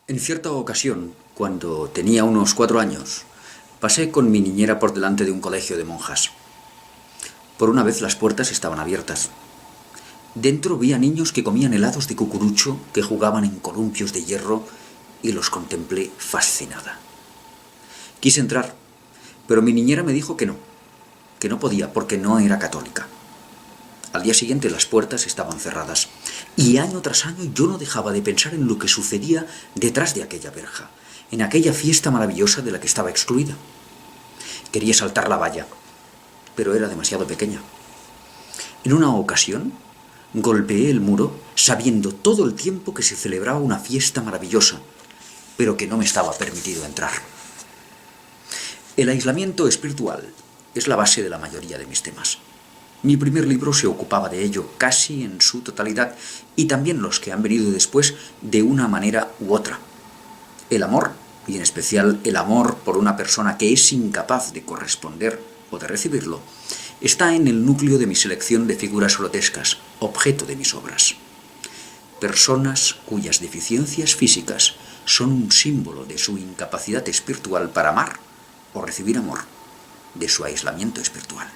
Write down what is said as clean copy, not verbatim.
En cierta ocasión, cuando tenía unos 4 años, pasé con mi niñera por delante de un colegio de monjas. Por una vez las puertas estaban abiertas. Dentro vi a niños que comían helados de cucurucho, que jugaban en columpios de hierro, y los contemplé fascinada. Quise entrar, pero mi niñera me dijo que no podía porque no era católica. Al día siguiente las puertas estaban cerradas, y año tras año yo no dejaba de pensar en lo que sucedía detrás de aquella verja, en aquella fiesta maravillosa de la que estaba excluida. Quería saltar la valla, pero era demasiado pequeña. En una ocasión, golpeé el muro sabiendo todo el tiempo que se celebraba una fiesta maravillosa, pero que no me estaba permitido entrar. El aislamiento espiritual es la base de la mayoría de mis temas. Mi primer libro se ocupaba de ello casi en su totalidad, y también los que han venido después de una manera u otra. El amor, y en especial el amor por una persona que es incapaz de corresponder o de recibirlo, está en el núcleo de mi selección de figuras grotescas, objeto de mis obras. Personas cuyas deficiencias físicas son un símbolo de su incapacidad espiritual para amar o recibir amor, de su aislamiento espiritual.